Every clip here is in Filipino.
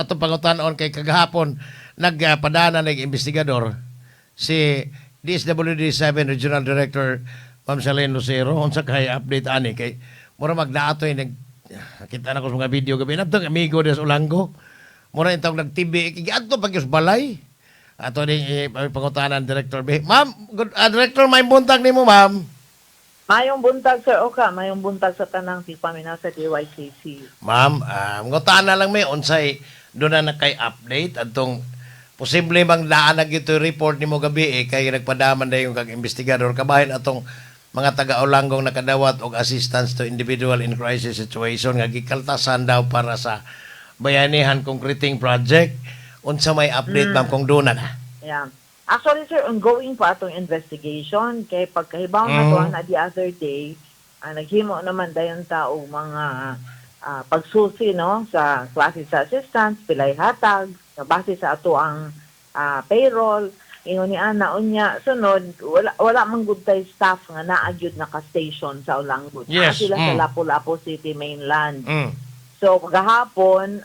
ato pangutan-on kay kagahapon nagpadana ng investigador si DSWD 7 Regional Director Ma'am Charlene Lucero unsa kay update ani kay mura magdaatoy nakita na ko sa mga video gabi nabtong amigo des Ulango mura intawag nag-TV kigadto pagyos balay ato ning pangutanan Director B. Ma'am, Director may buntag nimo ma'am. Mayong buntag, Sir Oka. Mayong buntag sa tanang tigpaminaw sa DYCC. Ma'am, ngutana lang may unsay doon na kay update atong posible bang daan na gito report nimo gabi kay nagpadaman na yung kag-investigador kabahin atong mga taga-Ulanggong nakadawat og assistance to individual in crisis situation nga gikaltasan daw para sa bayanihan concreting project. Unsa may update ma'am kung doon na? Yeah. Actually, sir, ongoing pa itong investigation. Kay pagkahibaw na to na the other day, naghimo naman dayon tao mga pagsusi no sa klase sa assistance, pilay hatag, base sa ato ang payroll, ingon ni ana unya sunod wala man good tay staff nga naagyud naka-station sa Ulanggod. Yes. Sila sa Lapu-Lapu City mainland. Mm. So, gahapon,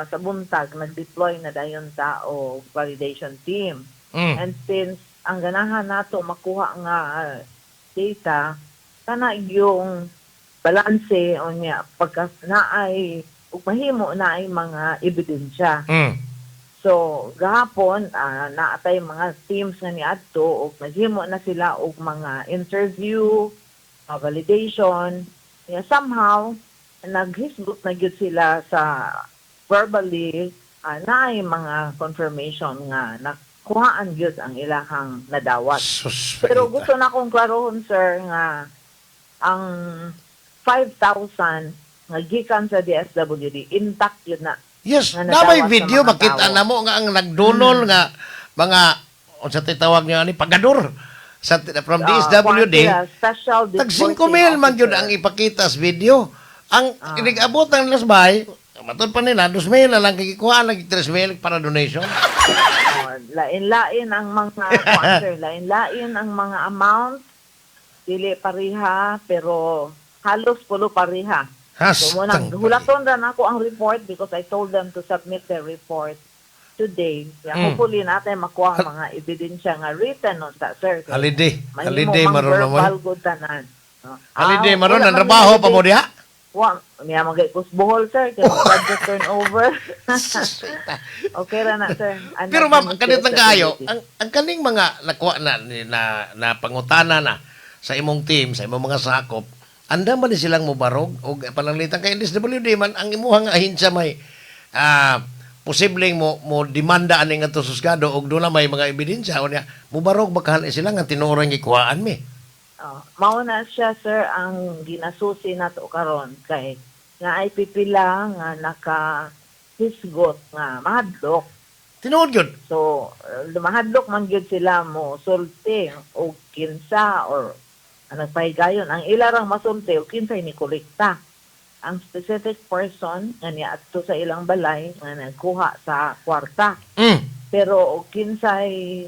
sa buntag, nag-deploy na dayon tao validation team. And since ang ganahan nato makuha nga data, kana yung balanse o niya, pagka naay, ug mahimo na ay mga ebidensya. So, gahapon, naatay mga teams nga ni adto ug naghimo na sila og mga interview, validation. Yeah, somehow, naghisgot na gyud sila sa verbally naay mga confirmation nga nakuhaan gyud ang ilahang nadawat. Pero gusto na kong klarohon, sir, nga ang 5,000 nga gikan sa DSWD intact yun na. Yes, nga na may nadawat sa video mga makita tao. na mo nga ang nagdunol nga mga unsa titawag niyo ani pagador sa from DSWD. Special Tag 5 mil man gyud ang ipakita sa video. Ang inigabot ng lasbay, matod pa nila, 2,000 na lang kikikuha, nag 3,000 para donation. Lain-lain ang mga sponsor, lain-lain ang mga amount, dili pariha, pero halos pulo pariha. So, munang hulaton rin ako ang report because I told them to submit their report today. Kaya hopefully natin makuha ang mga ebidensya nga written on sa sir. Holiday maron naman. verbal good tanan. Holiday maron, ang trabaho pa mo diha? Miya magay kusbuhol, sir. Kaya budget turnover. Okay ra na, sir. Pero ma'am, ang kanit ng kayo, ang kaning mga nakuha na pangutana na sa imong team, sa imong mga sakop, anda man ni silang mubarog o pananglitan kay DSWD man ang imuhang ahinsya may posibleng mo demanda ani nga to susgado og doon na may mga ebidensya o niya mubarog bakahan sila nga tinurang gikuhaan mi. Mao na siya, sir, ang ginasusi nato karon kay nga ay pipila nga naka-hisgot nga mahadlok. Tinuod gyud. So, mahadlok man gyud sila mo sulti o kinsa or nagpahigayon. Ang ilarang masulti o kinsa ni kolekta. Ang specific person nga niya adto sa ilang balay nga nagkuha sa kwarta. Pero o kinsay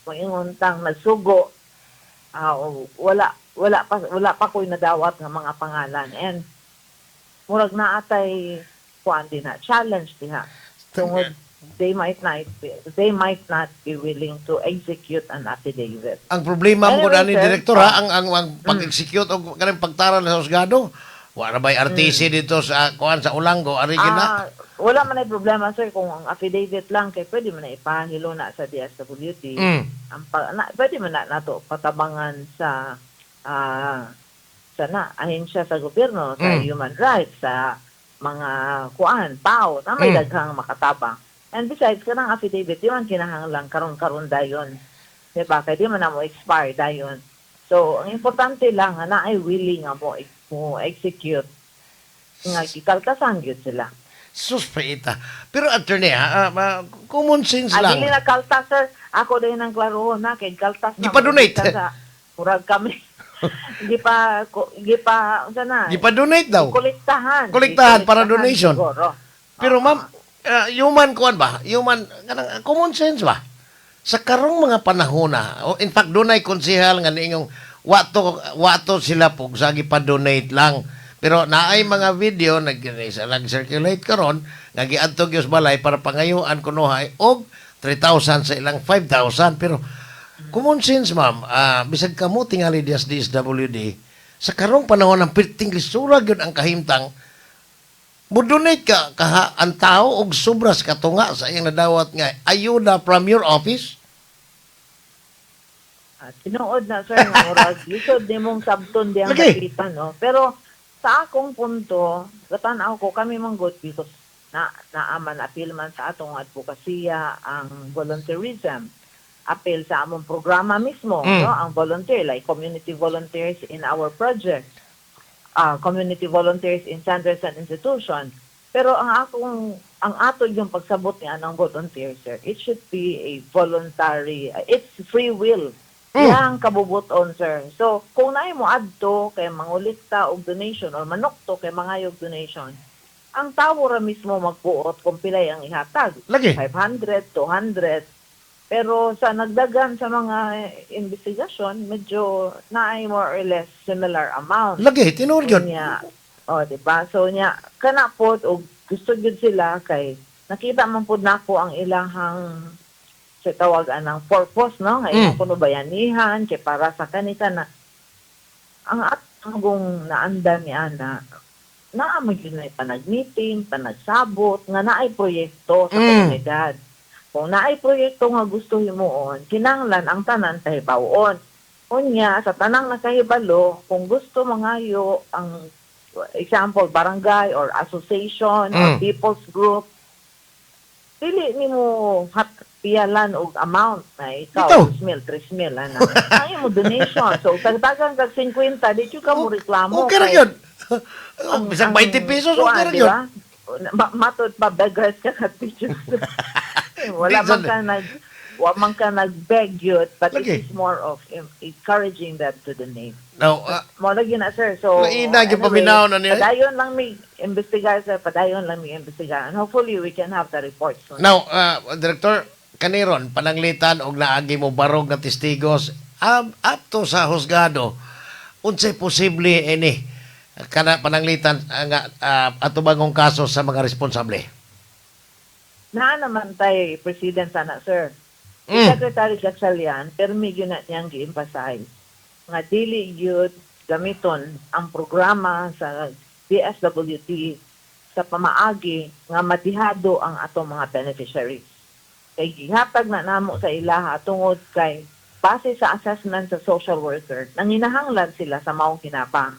moingontang nagsugo wala pa ko'y nadawat ng mga pangalan and murag naatay kuan din na challenge diha tungod they might not be willing to execute an affidavit. Ang problema mo Anyway, ni sir, direktor ang pag-execute o kanang pagtaran sa husgado wala bay RTC dito sa kuan sa Ulango ari gina. Wala man ay problema, sir, kung ang affidavit lang kay pwede man na ipahilo na sa DSWD. Pwede man na nato patabangan sa ahensya sa gobyerno, sa human rights, sa mga kuan, PAO, na may daghang makatabang. And besides, kanang affidavit, di man kinahanglan karon-karon dayon. Diba? Kaya di man na mo expire dayon. So, ang importante lang na ay willing nga mo execute nga gikaltasan gyud sila. Suspeita. Pero attorney common sense lang. Dili na kaltas, sir. Ako din ang klarohon na kay kaltas na. Di pa donate. Murag kami. Hindi pa unsa na. Di pa donate daw. Kolektahan para donation. Siguro. Pero ma'am, human kuan ba? Human kanang common sense ba? Sa karong mga panahon na, in fact dunay konsehal nga niingong wato sila po sa gipa-donate lang. Pero naay mga video nag-circulate karon nga giadtog gyud sa balay para pangayuan kunuhay og 3,000 sa ilang 5,000 pero common sense ma'am, bisag kamo tingali dias DSWD sa karong panahon ng perting lisura gyud ang kahimtang mudunay ka kaha ang tao og sobras katunga sa iyang nadawat nga ayuda from your office. Tinuod na, sir, nga murag. Lisod ni mong sabton di ang Lagi. nakita, no? Pero sa akong punto, katanaw ko, kami manggot because naaman, appeal man sa atong advokasya ang volunteerism. Appeal sa among programa mismo, no? Ang volunteer, like community volunteers in our project, community volunteers in centers and institutions. Pero ang ato yung pagsabot niya ng volunteer, sir, it should be a voluntary, it's free will. Yang kabubuton, sir. So, kung naay mo adto kay mangulikta og donation or manukto kay mangayog donation, ang tao ra mismo magbuot kung pilay ang ihatag. Lagi. 500, 200. Pero sa nagdagan sa mga investigasyon, medyo naay more or less similar amount. Lagi tinuod gyud. Niya, di ba? So niya kana pod og gusto gyud sila kay nakita man pod nako ang ilahang sa tawagan ng purpose, no? Nga ilang kuno bayanihan kay para sa kanita na ang atong naandan ni ana naamag yun na panag-meeting, panagsabot, nga naay proyekto sa komunidad. Kung naay proyekto nga gusto himuon, kinahanglan ang tanan kahibawon. Unya, sa tanang nakahibalo, kung gusto mangayo ang example, barangay or association or people's group, dili ni mo piyalan og amount na ikaw, 2,000, 3,000, ana. Ay mo donation. So, tagdagan kag 50, di ka mo reklamo. Okay ra gyud. Bisag 20 pesos okay ra gyud. Matod pa beggars ka sa teachers. Wala man ka nag-beg yun, but it is more of encouraging them to donate. Now, mo lagi na, sir. So, naina gyud paminaw na niya. Padayon lang may investigar, sir. Padayon lang may investigar. And hopefully, we can have the report soon. Now, Director, kaniron, pananglitan og naagi mo barog nga testigos up to sa husgado, unsay posible ini kana pananglitan nga atubangong kaso sa mga responsable? Na naman tay President sana, sir. Si Secretary Gatchalian, permi yun na niyang gi-emphasize nga dili yun gamiton ang programa sa DSWT sa pamaagi nga matihado ang atong mga beneficiaries. Kay gihatag na namo sa ilaha tungod kay base sa assessment sa social worker, nanginahanglan sila sa maong kinapang.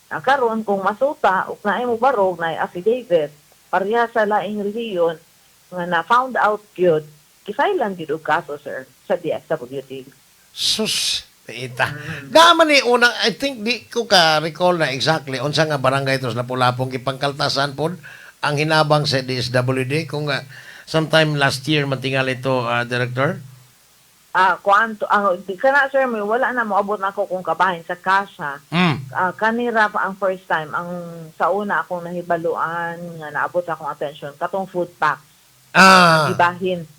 Karon kung masuta ug naay mo barog na affidavit pareha sa laing reliyon nga na found out gyud kifailan gyud og kaso, sir, sa DSWT. Sus, ita. Naman ni unang, I think di ko ka recall na exactly unsa nga barangay ito sa Lapu-Lapong ipangkaltasan pod ang hinabang sa DSWD kung sometime last year mantingal ito, Director? Kuanto kana, sir, may wala na moabot nako kung kabahin sa kasha. Kanira pa ang first time ang sa una akong nahibaluan nga naabot akong attention katong food packs. Ibahin.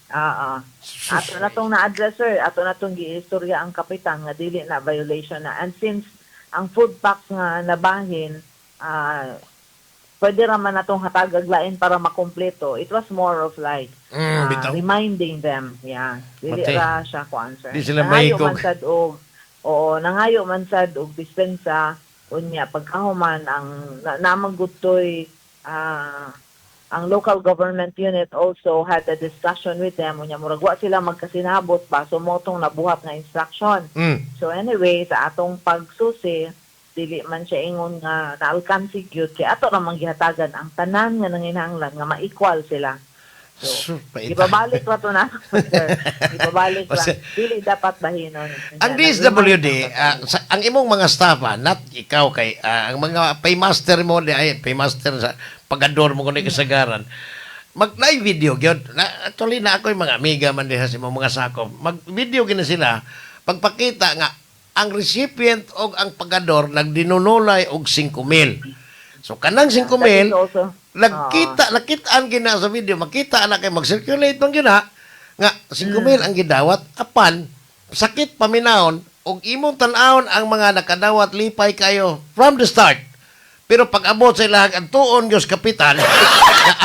Ato na tong na-address, sir. Ato na tong giistorya ang kapitan nga dili na violation na. And since ang food packs nga nabahin, pwede raman na tong hatagaglain para makompleto. It was more of like reminding them. Yeah. Dili ra siya ko answer. Di sila nangayo mahigog. man sad nangayo man sad og dispensa unya pagkahuman ang namanggutoy ang local government unit also had a discussion with them. Unya murag wa sila magkasinabot ba so motong nabuhat nga instruction. So anyway, sa atong pagsusi, dili man siya ingon nga na-alcansi gyud kay ato ra manggihatagan ang tanan nga nanginahanglan nga ma-equal sila. So, ibabalik ra to na, sir. Ibabalik ra. Dili dapat bahinon. Ang DSWD, ang imong mga staff, not ikaw kay ang mga paymaster mo ay paymaster sa pagador mo kuno kasagaran. Mag-live video gyud. Actually na ako yung mga amiga man diha sa mga sakop. Mag-video gina sila pagpakita nga ang recipient og ang pagador nagdinunulay og 5,000. So kanang 5,000 nakitaan gina sa video, makita na kay mag-circulate man gina nga 5,000 ang gidawat apan sakit paminahon og imong tan-awon ang mga nakadawat lipay kayo from the start. Pero pag abot sa ilang ang tuon Diyos kapital,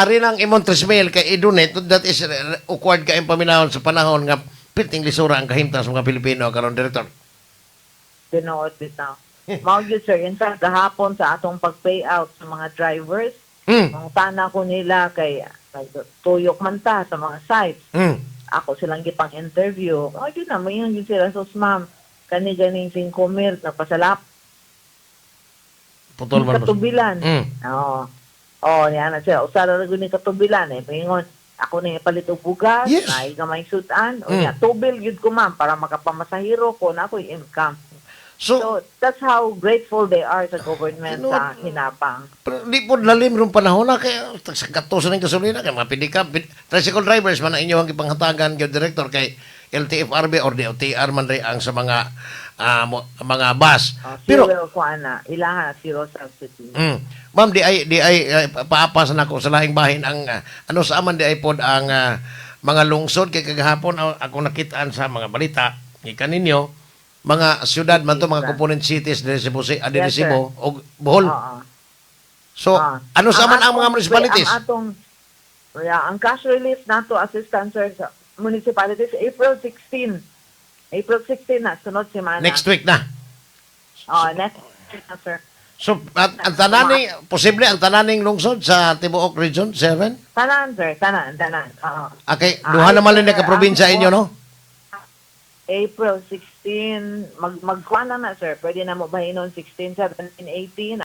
ari nang imong tresmail kay i-donate, that is awkward ka paminahon sa panahon nga piting lisura ang kahimtang sa mga Pilipino karon Director. Tinuod bitaw. Mao gyud sir, in fact, gahapon sa atong pag-payout sa mga drivers, ang tana ko nila kay tuyok man ta sa mga sites. Ako silang gipang interview. Yun na, may yun sila. So, ma'am, kani-ganing 5,000 na pasalap. Putol man. Katubilan. Oo. Yan na siya. Usara na guni katubilan eh. Paingon, ako na ipalit og bugas, Yes. ay gamay sudan. O yan, tubil yun ko ma'am para makapamasahiro ko na ako'y income. So, that's how grateful they are sa government sa hinapang. Pero di po lalim rin panahon na kaya sa katusan ng gasolina kay mga pidikap tricycle drivers man ang inyong ipanghatagan kay Director kay LTFRB or DOTR man rin ang sa mga bus. Pero ilaha zero subsidy. Ma'am di ay paapasan ako sa lahing bahin ang ano sa aman di ay pod ang mga lungsod kay kagahapon ako nakitaan sa mga balita ikan ninyo mga syudad man to mga component cities diri sa Cebu o Bohol. So, ano sa man ang mga municipalities? Ang cash relief nato assistance sa municipalities April 16. April 16 na sunod semana. Next week na. Next week na, sir. So, ang tananing posible ang tananing lungsod sa Tibuok Region 7? Tanan, sir, tanan. Okay, duha naman lang ka probinsya inyo, no? April 16, magkuha na, sir. Pwede na mo bahinon 16, 17, 18.